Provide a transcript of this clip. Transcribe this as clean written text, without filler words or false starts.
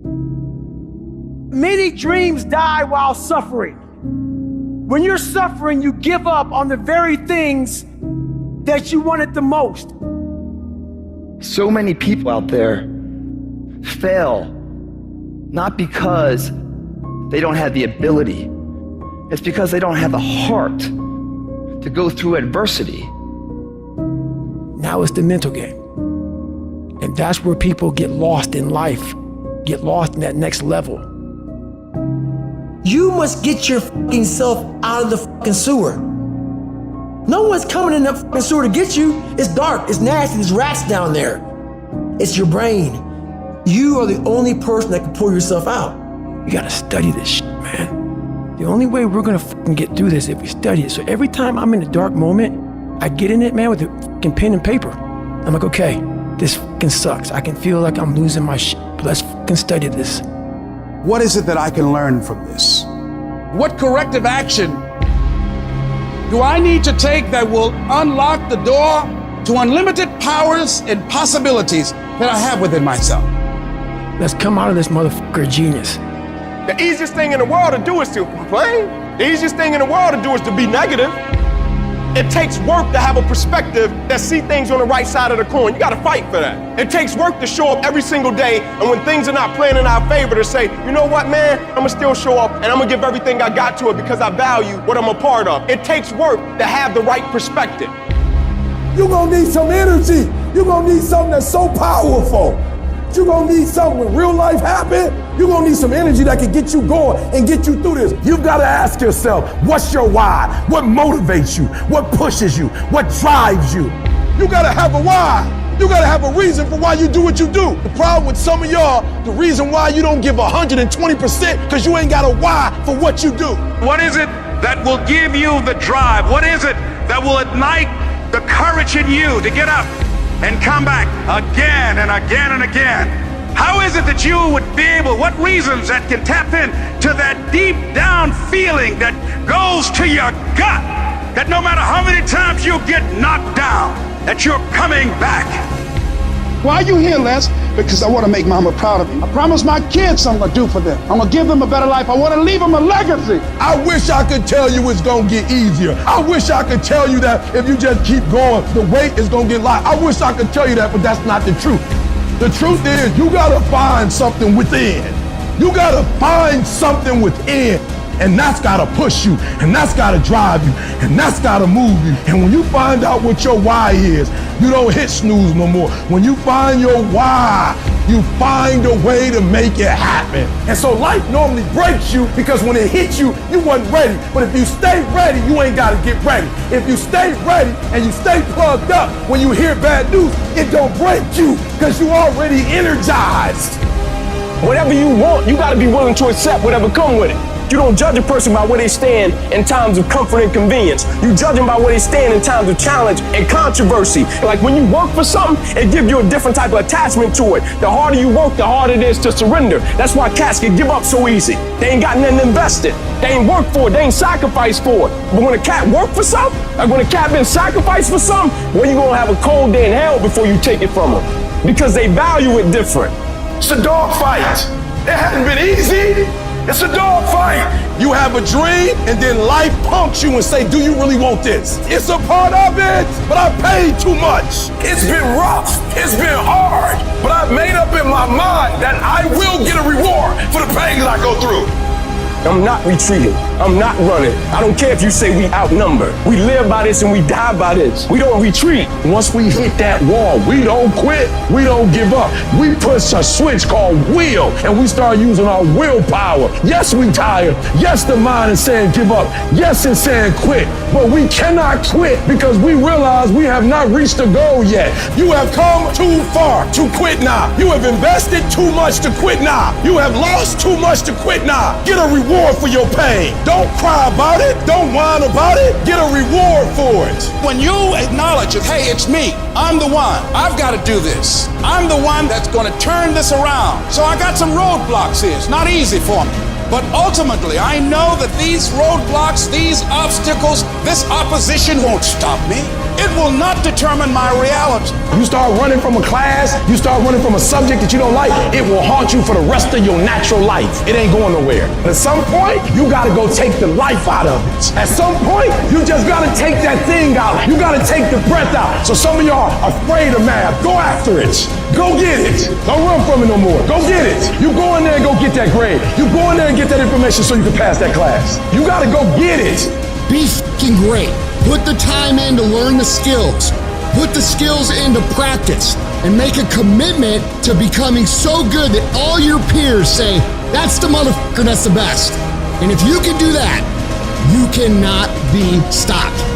Many dreams die while suffering. When you're suffering, you give up on the very things that you wanted the most. So many people out there fail, not because they don't have the ability. It's because they don't have the heart to go through adversity. Now it's the mental game. And that's where people get lost in life, get lost in that next level. You must get your fucking self out of the fucking sewer. No one's coming in that fucking sewer to get you. It's dark, it's nasty, there's rats down there. It's your brain. You are the only person that can pull yourself out. You gotta study this shit, man. The only way we're gonna fucking get through this is if we study it. So every time I'm in a dark moment, I get in it, man, with a fucking pen and paper. I'm like, okay, this fucking sucks. I can feel like I'm losing my shit, but let's fucking study this. What is it that I can learn from this? What corrective action do I need to take that will unlock the door to unlimited powers and possibilities that I have within myself? Let's come out of this motherfucker genius. The easiest thing in the world to do is to complain. The easiest thing in the world to do is to be negative. It takes work to have a perspective that see things on the right side of the coin. You gotta fight for that. It takes work to show up every single day, and when things are not playing in our favor, to say, you know what, man, I'm gonna still show up, and I'm gonna give everything I got to it because I value what I'm a part of. It takes work to have the right perspective. You're gonna need some energy. You're gonna need something that's so powerful. You're gonna need something when real life happens. You're gonna need some energy that can get you going and get you through this. You've gotta ask yourself, what's your why? What motivates you? What pushes you? What drives you? You gotta have a why. You gotta have a reason for why you do what you do. The problem with some of y'all, the reason why you don't give 120% because you ain't got a why for what you do. What is it that will give you the drive? What is it that will ignite the courage in you to get up and come back again and again and again? How is it that you would be able, what reasons that can tap in to that deep down feeling that goes to your gut, that no matter how many times you get knocked down, that you're coming back? Why are you here, Les? Because I want to make Mama proud of me. I promise my kids I'm going to do for them. I'm going to give them a better life. I want to leave them a legacy. I wish I could tell you it's gonna get easier. I wish I could tell you that if you just keep going, the weight is gonna get light. I wish I could tell you that, but that's not the truth. The truth is, you gotta find something within. You gotta find something within. And that's gotta push you, and that's gotta drive you, and that's gotta move you. And when you find out what your why is, you don't hit snooze no more. When you find your why, you find a way to make it happen. And so life normally breaks you because when it hits you, you wasn't ready. But if you stay ready, you ain't gotta get ready. If you stay ready and you stay plugged up, when you hear bad news, it don't break you because you already energized. Whatever you want, you gotta be willing to accept whatever come with it. You don't judge a person by where they stand in times of comfort and convenience. You judge them by where they stand in times of challenge and controversy. Like when you work for something, it gives you a different type of attachment to it. The harder you work, the harder it is to surrender. That's why cats can give up so easy. They ain't got nothing invested. They ain't worked for it. They ain't sacrificed for it. But when a cat worked for something, like when a cat been sacrificed for something, well, you gonna have a cold day in hell before you take it from them. Because they value it different. It's a dog fight. It hasn't been easy. It's a dog fight. You have a dream and then life punks you and say, do you really want this? It's a part of it, but I paid too much. It's been rough. It's been hard, but I've made up in my mind that I will get a reward for the pain that I go through. I'm not retreating. I'm not running. I don't care if you say we outnumber. We live by this and we die by this. We don't retreat. Once we hit that wall, we don't quit. We don't give up. We push a switch called will, and we start using our willpower. Yes, we tired. Yes, the mind is saying give up. Yes, it's saying quit. But we cannot quit because we realize we have not reached the goal yet. You have come too far to quit now. You have invested too much to quit now. You have lost too much to quit now. Get a reward for your pain. Don't cry about it. Don't whine about it. Get a reward for it. When you acknowledge it, hey, it's me. I'm the one. I've got to do this. I'm the one that's going to turn this around. So I got some roadblocks here. It's not easy for me. But ultimately, I know that these roadblocks, these obstacles, this opposition won't stop me. It will not determine my reality. You start running from a class, you start running from a subject that you don't like, it will haunt you for the rest of your natural life. It ain't going nowhere. At some point, you gotta go take the life out of it. At some point, you just gotta take that thing out. You gotta take the breath out. So some of y'all are afraid of math. Go after it. Go get it. Don't run from it no more. Go get it. You go in there and go get that grade. You go in there and get that information so you can pass that class. You gotta go get it. Be f***ing great. Put the time in to learn the skills. Put the skills into practice and make a commitment to becoming so good that all your peers say, that's the motherfucker that's the best. And if you can do that, you cannot be stopped.